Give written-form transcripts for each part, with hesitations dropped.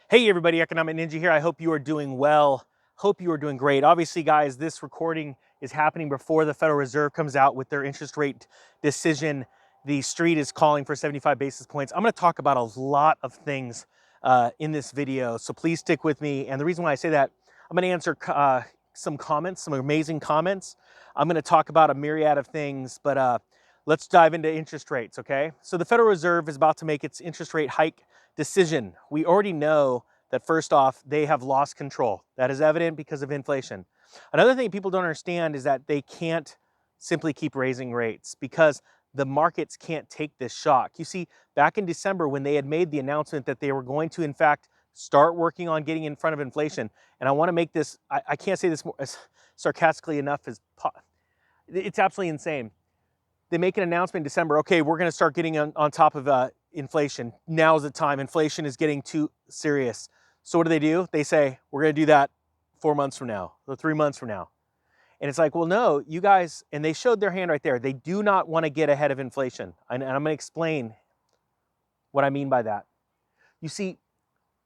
Hey everybody, Economic Ninja here. I hope you are doing well. Hope you are doing great. Obviously, guys, this recording is happening before the Federal Reserve comes out with their interest rate decision. The street is calling for 75 basis points. I'm going to talk about a lot of things in this video, so please stick with me. And the reason why I say that, I'm going to answer some comments, some amazing comments. I'm going to talk about a myriad of things, but let's dive into interest rates, okay? So the Federal Reserve is about to make its interest rate hike decision. We already know that first off, they have lost control. That is evident because of inflation. Another thing people don't understand is that they can't simply keep raising rates because the markets can't take this shock. You see, back in December when they had made the announcement that they were going to, in fact, start working on getting in front of inflation, and I want to make this, I can't say this more as sarcastically enough, it's absolutely insane. They make an announcement in December, okay, we're going to start getting on top of inflation. Now's the time. Inflation is getting too serious. So what do? They say, we're going to do that 4 months from now, or 3 months from now. And it's like, well, no, you guys, and they showed their hand right there. They do not want to get ahead of inflation. And I'm going to explain what I mean by that. You see,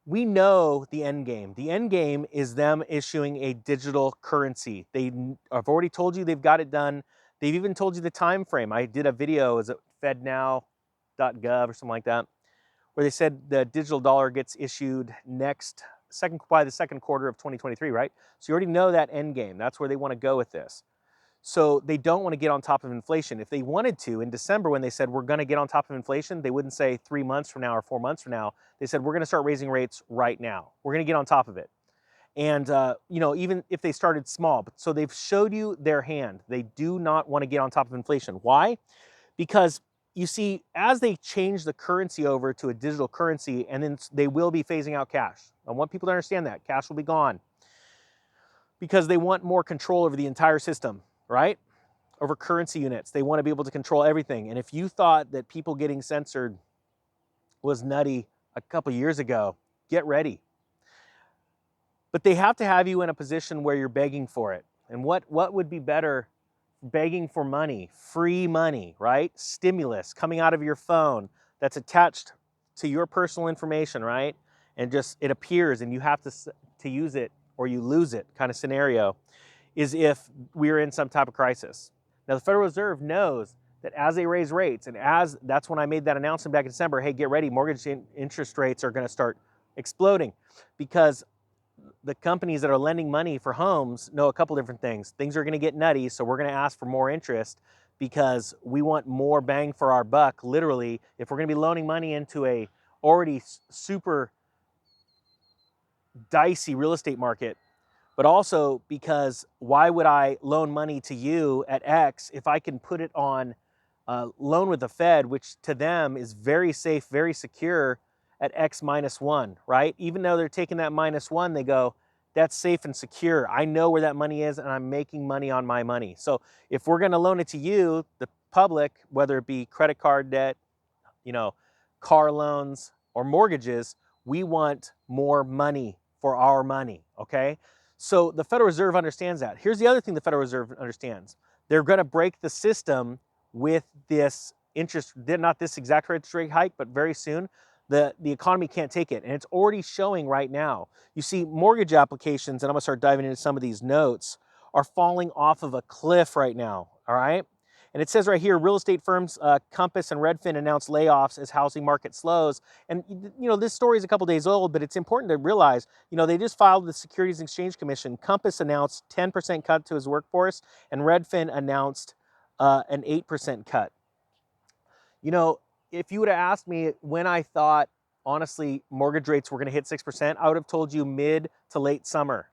we know the end game. The end game is them issuing a digital currency. They have already told you they've got it done. They've even told you the time frame. I did a video, is it fednow.gov or something like that, where they said the digital dollar gets issued by the second quarter of 2023, right? So you already know that end game. That's where they want to go with this. So they don't want to get on top of inflation. If they wanted to, in December when they said we're going to get on top of inflation, they wouldn't say 3 months from now or 4 months from now. They said we're going to start raising rates right now. We're going to get on top of it. And even if they started small, so they've showed you their hand. They do not want to get on top of inflation. Why? Because you see, as they change the currency over to a digital currency, and then they will be phasing out cash. I want people to understand that cash will be gone because they want more control over the entire system, right? Over currency units. They want to be able to control everything. And if you thought that people getting censored was nutty a couple years ago, get ready. But they have to have you in a position where you're begging for it. And what would be better? Begging for money, free money, right? Stimulus coming out of your phone that's attached to your personal information, right? And just it appears and you have to use it or you lose it kind of scenario is if we're in some type of crisis. Now the Federal Reserve knows that as they raise rates, and that's when I made that announcement back in December, hey, get ready, mortgage interest rates are going to start exploding because the companies that are lending money for homes know a couple different things. Things are going to get nutty, so we're going to ask for more interest because we want more bang for our buck, literally. If we're going to be loaning money into a already super dicey real estate market, but also because why would I loan money to you at X if I can put it on a loan with the Fed, which to them is very safe, very secure, at X -1, right? Even though they're taking that -1, they go, that's safe and secure. I know where that money is and I'm making money on my money. So if we're going to loan it to you, the public, whether it be credit card debt, car loans or mortgages, we want more money for our money, okay? So the Federal Reserve understands that. Here's the other thing the Federal Reserve understands. They're going to break the system with this interest, not this exact interest rate hike, but very soon. The economy can't take it, and it's already showing right now. You see, mortgage applications, and I'm going to start diving into some of these notes, are falling off of a cliff right now, all right? And it says right here, real estate firms Compass and Redfin announced layoffs as housing market slows. And this story is a couple days old, but it's important to realize, they just filed with the Securities and Exchange Commission. Compass announced 10% cut to his workforce, and Redfin announced an 8% cut. If you would have asked me when I thought, honestly, mortgage rates were going to hit 6%, I would have told you mid to late summer.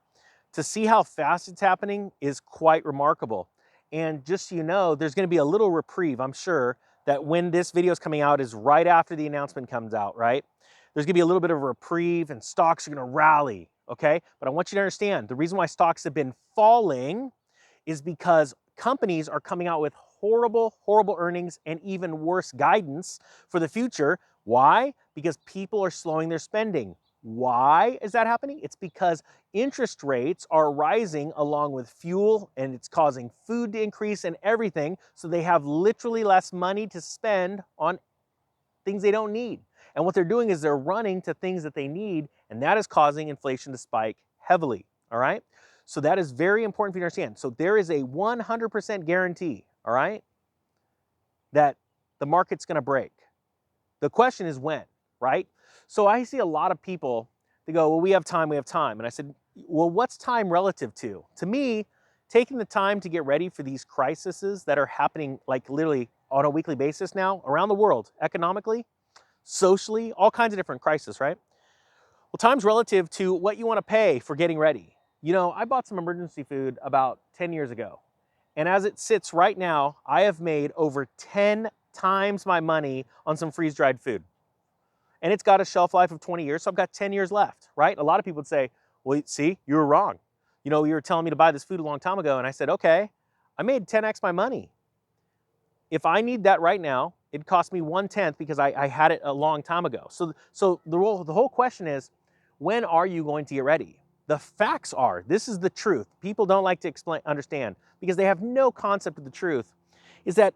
To see how fast it's happening is quite remarkable. And just so you know, there's going to be a little reprieve, I'm sure, that when this video is coming out is right after the announcement comes out, right? There's going to be a little bit of a reprieve and stocks are going to rally, okay? But I want you to understand, the reason why stocks have been falling is because companies are coming out with horrible, horrible earnings and even worse guidance for the future. Why? Because people are slowing their spending. Why is that happening? It's because interest rates are rising along with fuel, and it's causing food to increase and everything. So they have literally less money to spend on things they don't need. And what they're doing is they're running to things that they need, and that is causing inflation to spike heavily, all right? So that is very important for you to understand. So there is a 100% guarantee, all right, that the market's gonna break. The question is when, right? So I see a lot of people, they go, well, we have time, we have time. And I said, well, what's time relative to? To me, taking the time to get ready for these crises that are happening like literally on a weekly basis now around the world, economically, socially, all kinds of different crises, right? Well, time's relative to what you want to pay for getting ready. You know, I bought some emergency food about 10 years ago. And as it sits right now, I have made over 10 times my money on some freeze-dried food. And it's got a shelf life of 20 years, so I've got 10 years left, right? A lot of people would say, well, see, you were wrong. You know, you were telling me to buy this food a long time ago. And I said, okay, I made 10x my money. If I need that right now, it cost me 1/10 because I had it a long time ago. So the whole question is, when are you going to get ready? The facts are, this is the truth. People don't like to understand because they have no concept of the truth, is that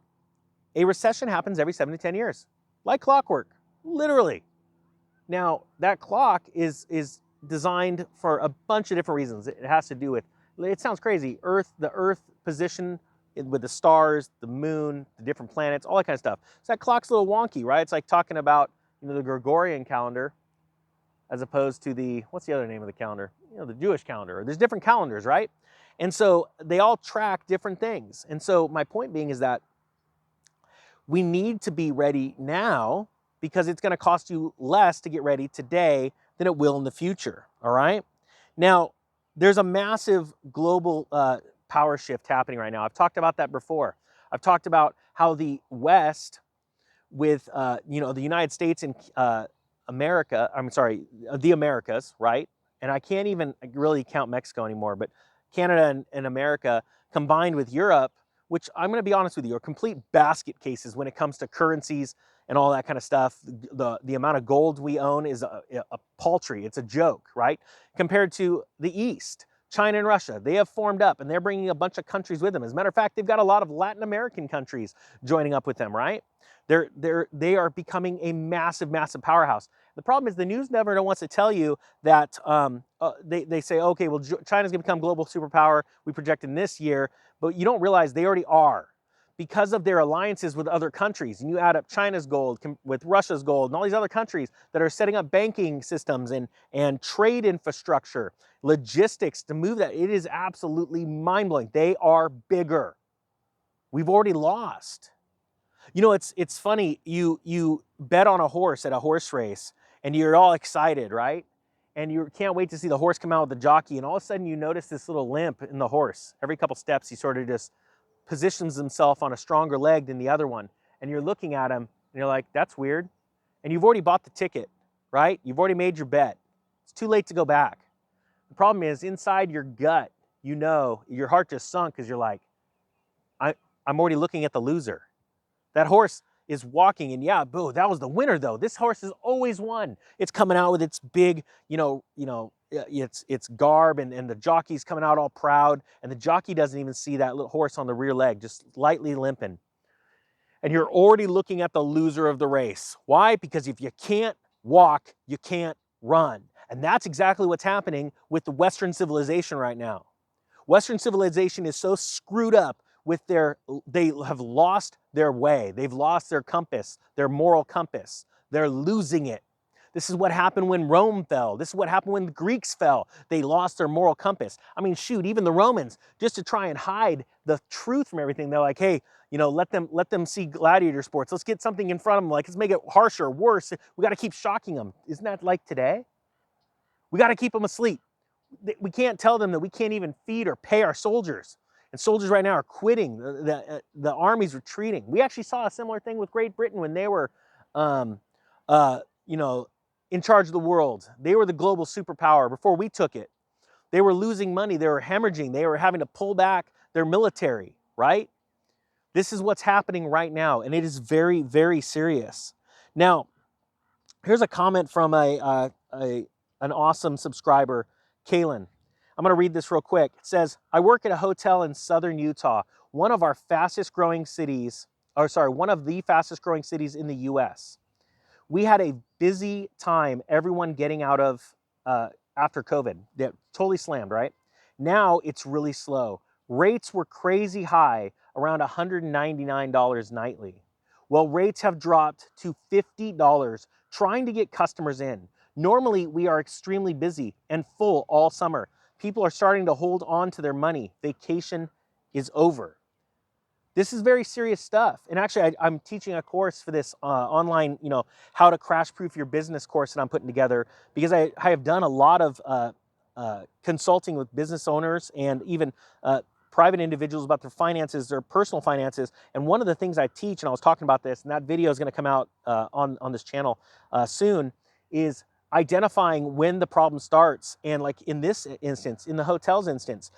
a recession happens every 7 to 10 years, like clockwork, literally. Now, that clock is designed for a bunch of different reasons. It has to do with, it sounds crazy, the Earth position with the stars, the moon, the different planets, all that kind of stuff. So that clock's a little wonky, right? It's like talking about, you know, the Gregorian calendar as opposed to the, what's the other name of the calendar? You know, the Jewish calendar. There's different calendars, right? And so they all track different things. And so my point being is that we need to be ready now because it's going to cost you less to get ready today than it will in the future, all right? Now, there's a massive global power shift happening right now. I've talked about that before. I've talked about how the West with, you know, the United States and America, I'm sorry, the Americas, right? And I can't even really count Mexico anymore, but Canada and America combined with Europe, which I'm going to be honest with you, are complete basket cases when it comes to currencies and all that kind of stuff. The amount of gold we own is a paltry, it's a joke, right? Compared to the East, China and Russia, they have formed up and they're bringing a bunch of countries with them. As a matter of fact, they've got a lot of Latin American countries joining up with them, right? They are becoming a massive, massive powerhouse. The problem is the news never wants to tell you that they say, okay, well, China's gonna become global superpower. We project in this year, but you don't realize they already are because of their alliances with other countries. And you add up China's gold with Russia's gold and all these other countries that are setting up banking systems and trade infrastructure, logistics to move that. It is absolutely mind-blowing. They are bigger. We've already lost. You know, it's funny, you bet on a horse at a horse race and you're all excited, right? And you can't wait to see the horse come out with the jockey, and all of a sudden you notice this little limp in the horse. Every couple steps he sort of just positions himself on a stronger leg than the other one. And you're looking at him and you're like, that's weird. And you've already bought the ticket, right? You've already made your bet. It's too late to go back. The problem is inside your gut, you know, your heart just sunk because you're like, I'm already looking at the loser. That horse is walking, and yeah, boo, that was the winner though. This horse has always won. It's coming out with its big, its garb, and the jockey's coming out all proud, and the jockey doesn't even see that little horse on the rear leg, just lightly limping. And you're already looking at the loser of the race. Why? Because if you can't walk, you can't run. And that's exactly what's happening with the Western civilization right now. Western civilization is so screwed up with they have lost their way. They've lost their compass, their moral compass. They're losing it. This is what happened when Rome fell. This is what happened when the Greeks fell. They lost their moral compass. I mean, shoot, even the Romans, just to try and hide the truth from everything, they're like, hey, you know, let them see gladiator sports. Let's get something in front of them. Like, let's make it harsher, worse. We got to keep shocking them. Isn't that like today? We got to keep them asleep. We can't tell them that we can't even feed or pay our soldiers. And soldiers right now are quitting. The army's retreating. We actually saw a similar thing with Great Britain when they were, in charge of the world. They were the global superpower before we took it. They were losing money. They were hemorrhaging. They were having to pull back their military, right? This is what's happening right now, and it is very, very serious. Now, here's a comment from an awesome subscriber, Kaylin. I'm going to read this real quick. It says, I work at a hotel in southern Utah, one of the fastest growing cities in the US. We had a busy time, everyone getting out of after COVID. They're totally slammed, right? Now it's really slow. Rates were crazy high, around $199 nightly. Well, rates have dropped to $50, trying to get customers in. Normally, we are extremely busy and full all summer. People are starting to hold on to their money. Vacation is over. This is very serious stuff. And actually, I'm teaching a course for this online, how to crash proof your business course that I'm putting together, because I have done a lot of consulting with business owners and even private individuals about their finances, their personal finances. And one of the things I teach, and I was talking about this, and that video is going to come out on this channel soon, is identifying when the problem starts. And like in this instance, in the hotel's instance,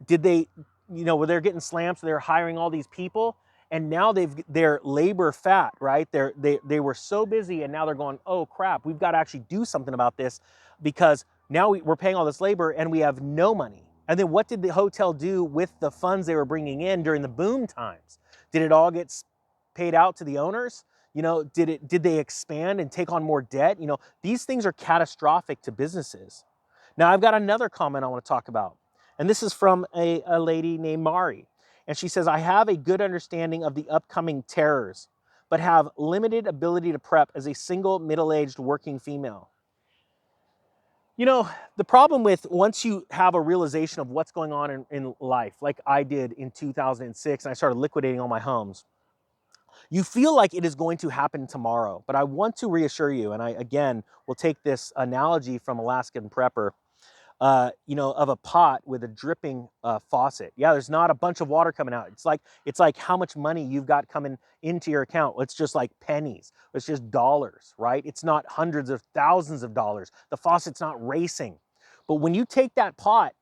did they, where they're getting slammed, so they're hiring all these people, and now they're labor fat, right? They were so busy, and now they're going, oh crap, we've got to actually do something about this, because now we're paying all this labor and we have no money. And then what did the hotel do with the funds they were bringing in during the boom times? Did it all get paid out to the owners? Did they expand and take on more debt? These things are catastrophic to businesses. Now I've got another comment I want to talk about. And this is from a lady named Mari. And she says, I have a good understanding of the upcoming terrors, but have limited ability to prep as a single middle-aged working female. The problem with, once you have a realization of what's going on in life, like I did in 2006, and I started liquidating all my homes, you feel like it is going to happen tomorrow. But I want to reassure you, and I, again, will take this analogy from Alaskan Prepper, of a pot with a dripping faucet. Yeah, there's not a bunch of water coming out. It's like how much money you've got coming into your account. It's just like pennies. It's just dollars, right? It's not hundreds of thousands of dollars. The faucet's not racing. But when you take that pot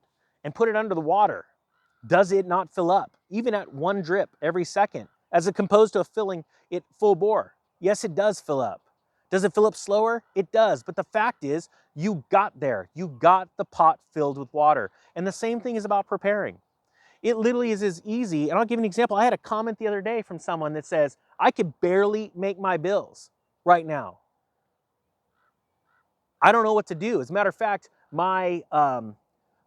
and put it under the water, does it not fill up, even at one drip every second, as opposed to filling it full bore? Yes, it does fill up. Does it fill up slower? It does. But the fact is, you got there. You got the pot filled with water. And the same thing is about preparing. It literally is as easy. And I'll give you an example. I had a comment the other day from someone that says, I could barely make my bills right now. I don't know what to do. As a matter of fact, my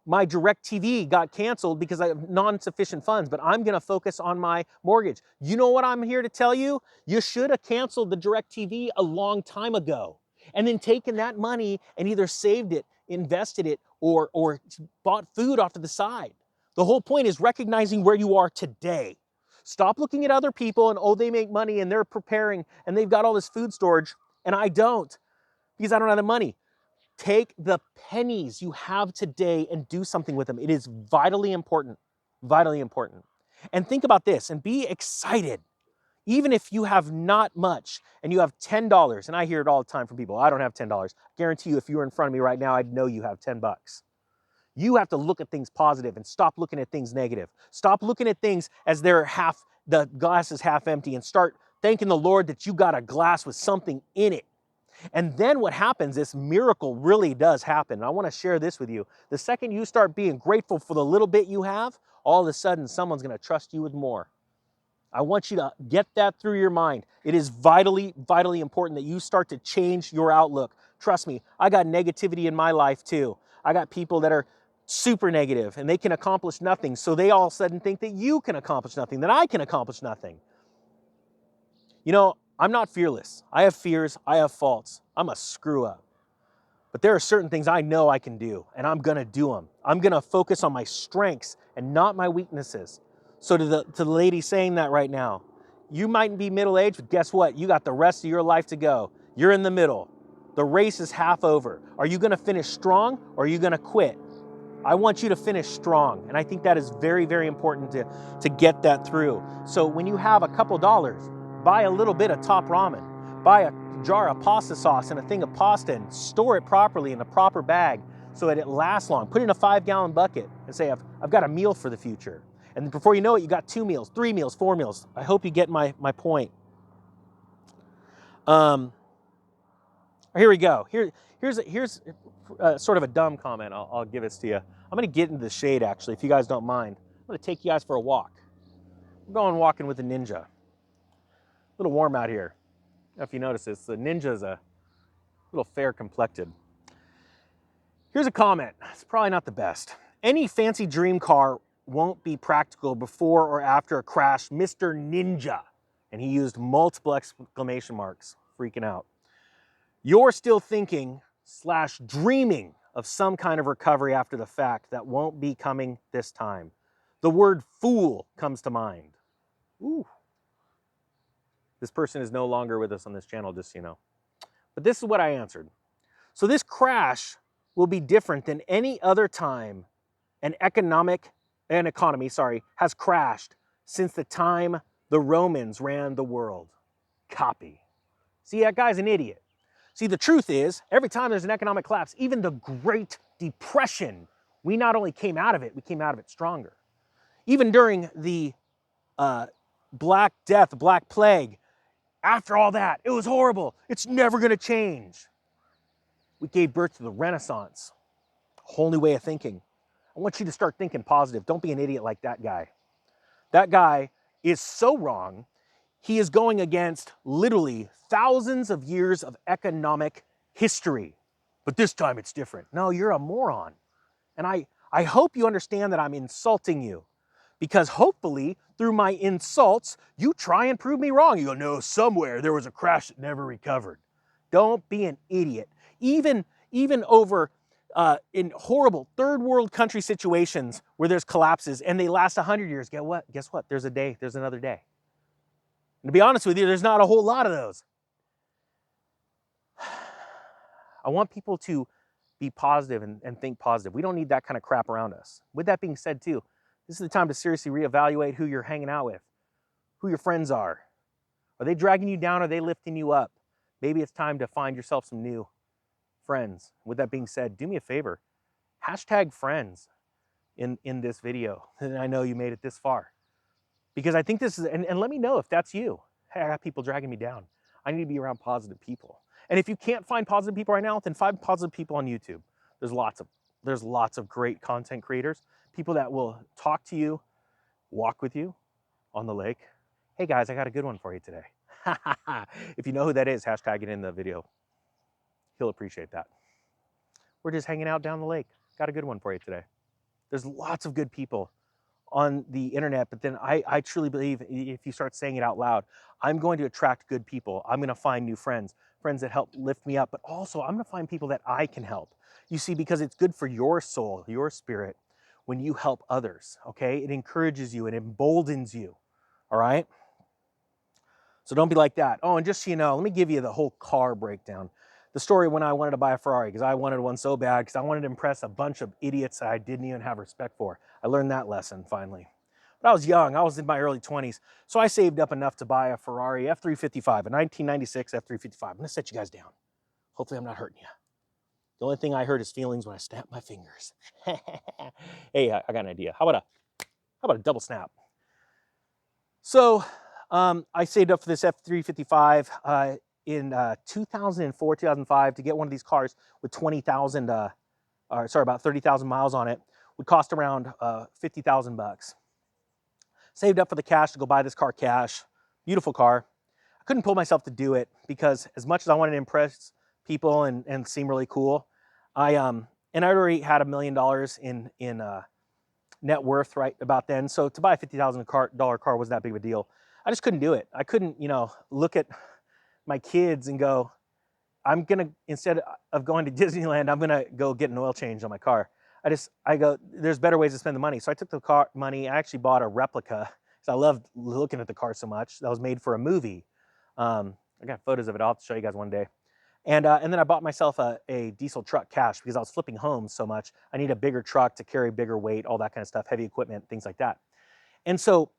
DirecTV got canceled because I have non-sufficient funds, but I'm going to focus on my mortgage. You know what I'm here to tell you? You should have canceled the DirecTV a long time ago, and then taken that money and either saved it, invested it, or bought food off to the side. The whole point is recognizing where you are today. Stop looking at other people and, oh, they make money and they're preparing and they've got all this food storage and I don't, because I don't have the money. Take the pennies you have today and do something with them. It is vitally important, vitally important. And think about this and be excited. Even if you have not much and you have $10, and I hear it all the time from people, I don't have $10. I guarantee you, if you were in front of me right now, I'd know you have 10 bucks. You have to look at things positive and stop looking at things negative. Stop looking at things as the glass is half empty, and start thanking the Lord that you got a glass with something in it. And then what happens, this miracle really does happen. And I want to share this with you. The second you start being grateful for the little bit you have, all of a sudden someone's going to trust you with more. I want you to get that through your mind. It is vitally, vitally important that you start to change your outlook. Trust me, I got negativity in my life too. I got people that are super negative and they can accomplish nothing. So they all of a sudden think that you can accomplish nothing, that I can accomplish nothing. I'm not fearless. I have fears. I have faults. I'm a screw up. But there are certain things I know I can do, and I'm going to do them. I'm going to focus on my strengths and not my weaknesses. So to the lady saying that right now, you might be middle-aged, but guess what? You got the rest of your life to go. You're in the middle. The race is half over. Are you going to finish strong, or are you going to quit? I want you to finish strong, and I think that is very, very important to get that through. So when you have a couple dollars, buy a little bit of top ramen, buy a jar of pasta sauce and a thing of pasta, and store it properly in a proper bag so that it lasts long. Put it in a 5-gallon bucket and say, I've got a meal for the future. And before you know it, you got 2 meals, 3 meals, 4 meals. I hope you get my point. Here we go. Here's sort of a dumb comment. I'll give this to you. I'm going to get into the shade, actually, if you guys don't mind. I'm going to take you guys for a walk. We're going walking with a ninja. A little warm out here. If you notice this, the Ninja's a little fair complected. Here's a comment. It's probably not the best. Any fancy dream car won't be practical before or after a crash, Mr. Ninja. And he used multiple exclamation marks, freaking out. You're still thinking / dreaming of some kind of recovery after the fact that won't be coming this time. The word fool comes to mind. Ooh. This person is no longer with us on this channel, just so you know. But this is what I answered. So this crash will be different than any other time an economy has crashed since the time the Romans ran the world. Copy. See, that guy's an idiot. See, the truth is, every time there's an economic collapse, even the Great Depression, we not only came out of it, we came out of it stronger. Even during the Black Death, Black Plague, after all that, it was horrible. It's never going to change. We gave birth to the Renaissance, a whole new way of thinking. I want you to start thinking positive. Don't be an idiot like that guy. That guy is so wrong. He is going against literally thousands of years of economic history. But this time it's different. No, you're a moron. And I hope you understand that I'm insulting you. Because hopefully, through my insults, you try and prove me wrong. You go, no, somewhere there was a crash that never recovered. Don't be an idiot. Even over in horrible third world country situations where there's collapses and they last 100 years, guess what? There's a day, there's another day. And to be honest with you, there's not a whole lot of those. I want people to be positive and think positive. We don't need that kind of crap around us. With that being said too, this is the time to seriously reevaluate who you're hanging out with, who your friends are. Are they dragging you down? Or are they lifting you up? Maybe it's time to find yourself some new friends. With that being said, do me a favor, hashtag friends in this video. And I know you made it this far. Because I think this is, and let me know if that's you. Hey, I got people dragging me down. I need to be around positive people. And if you can't find positive people right now, then find positive people on YouTube. There's lots of great content creators, people that will talk to you, walk with you on the lake. Hey guys, I got a good one for you today. If you know who that is, hashtag it in the video. He'll appreciate that. We're just hanging out down the lake. Got a good one for you today. There's lots of good people on the internet, but then I truly believe if you start saying it out loud, I'm going to attract good people. I'm going to find new friends that help lift me up, but also I'm going to find people that I can help. You see, because it's good for your soul, your spirit, when you help others, okay? It encourages you, it emboldens you, all right? So don't be like that. Oh, and just so you know, let me give you the whole car breakdown. The story when I wanted to buy a Ferrari, because I wanted one so bad, because I wanted to impress a bunch of idiots that I didn't even have respect for. I learned that lesson finally. But I was young, I was in my early 20s, so I saved up enough to buy a Ferrari F355, a 1996 F355. I'm gonna set you guys down. Hopefully I'm not hurting you. The only thing I hurt is feelings when I snap my fingers. Hey, I got an idea. How about a double snap? So I saved up for this F355 in 2004, 2005 to get one of these cars with 20,000, about 30,000 miles on it. Would cost around 50,000 bucks. Saved up for the cash to go buy this car cash. Beautiful car. I couldn't pull myself to do it because as much as I wanted to impress people and seem really cool, I already had $1 million in net worth right about then. So to buy a $50,000 car wasn't that big of a deal. I just couldn't do it. I couldn't, look at my kids and go, instead of going to Disneyland, I'm gonna go get an oil change on my car. I go, there's better ways to spend the money. So I took the car money, I actually bought a replica because I loved looking at the car so much. That was made for a movie. I got photos of it. I'll have to show you guys one day. And then I bought myself a diesel truck cash because I was flipping homes so much. I need a bigger truck to carry bigger weight, all that kind of stuff, heavy equipment, things like that. And so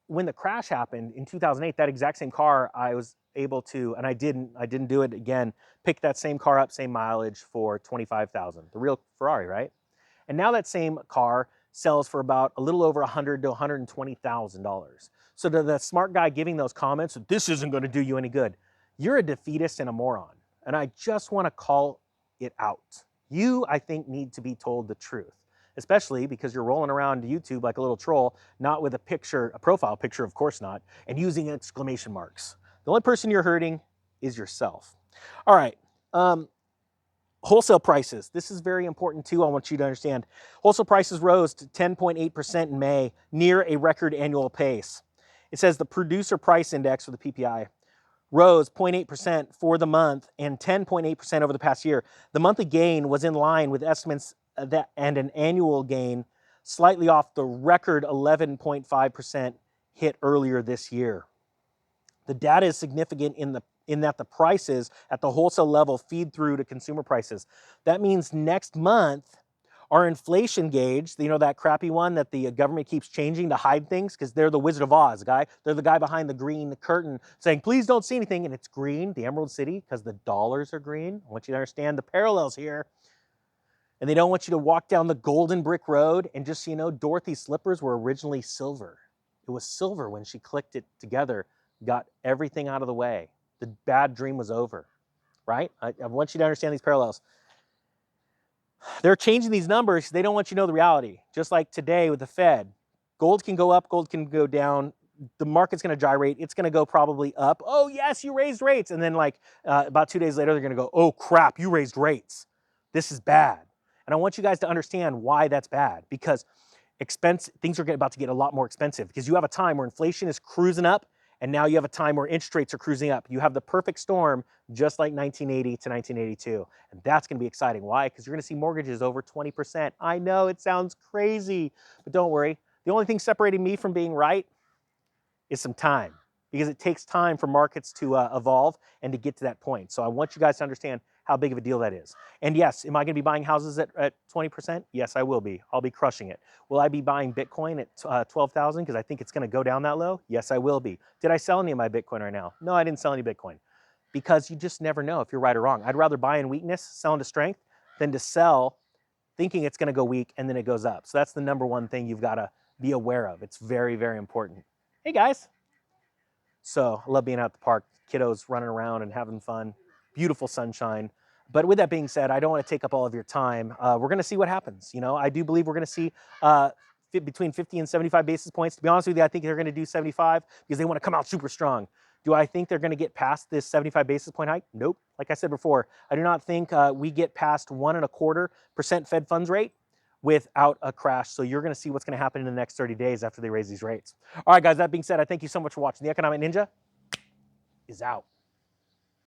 when the crash happened in 2008, that exact same car I was able to, and I didn't do it again, pick that same car up, same mileage for $25,000, the real Ferrari, right? And now that same car sells for about a little over $100,000 to $120,000. So to the smart guy giving those comments, this isn't going to do you any good. You're a defeatist and a moron. And I just want to call it out. You, I think, need to be told the truth. especially because you're rolling around YouTube like a little troll, not with a picture, a profile picture, of course not, and using exclamation marks. The only person you're hurting is yourself. All right. Wholesale prices. This is very important too. I want you to understand. Wholesale prices rose to 10.8% in May, near a record annual pace. It says the producer price index, for the PPI, rose 0.8% for the month and 10.8% over the past year. The monthly gain was in line with estimates and an annual gain slightly off the record 11.5% hit earlier this year. The data is significant in that the prices at the wholesale level feed through to consumer prices. That means next month, our inflation gauge, you know, that crappy one that the government keeps changing to hide things, because they're the Wizard of Oz guy. They're the guy behind the green curtain saying, please don't see anything, and it's green, the Emerald City, because the dollars are green. I want you to understand the parallels here. And they don't want you to walk down the golden brick road. And just so you know, Dorothy's slippers were originally silver. It was silver when she clicked it together, got everything out of the way. The bad dream was over, right? I want you to understand these parallels. They're changing these numbers. They don't want you to know the reality. Just like today with the Fed, gold can go up, gold can go down. The market's going to gyrate. It's going to go probably up. Oh, yes, you raised rates. And then like about 2 days later, they're going to go, oh, crap, you raised rates. This is bad. And I want you guys to understand why that's bad, because things are about to get a lot more expensive, because you have a time where inflation is cruising up, and now you have a time where interest rates are cruising up. You have the perfect storm, just like 1980 to 1982. And that's going to be exciting. Why? Because you're going to see mortgages over 20%. I know it sounds crazy, but don't worry. The only thing separating me from being right is some time, because it takes time for markets to evolve and to get to that point. So I want you guys to understand how big of a deal that is. And yes, am I going to be buying houses at 20%? Yes, I will be. I'll be crushing it. Will I be buying Bitcoin at 12,000 because I think it's going to go down that low? Yes, I will be. Did I sell any of my Bitcoin right now? No, I didn't sell any Bitcoin, because you just never know if you're right or wrong. I'd rather buy in weakness, sell into strength, than to sell thinking it's going to go weak and then it goes up. So that's the number one thing you've got to be aware of. It's very, very important. Hey guys. So I love being out at the park, kiddos running around and having fun, beautiful sunshine. But with that being said, I don't want to take up all of your time. We're going to see what happens. You know, I do believe we're going to see between 50 and 75 basis points. To be honest with you, I think they're going to do 75 because they want to come out super strong. Do I think they're going to get past this 75 basis point hike? Nope. Like I said before, I do not think we get past 1.25% Fed funds rate without a crash. So you're going to see what's going to happen in the next 30 days after they raise these rates. All right, guys, that being said, I thank you so much for watching. The Economic Ninja is out.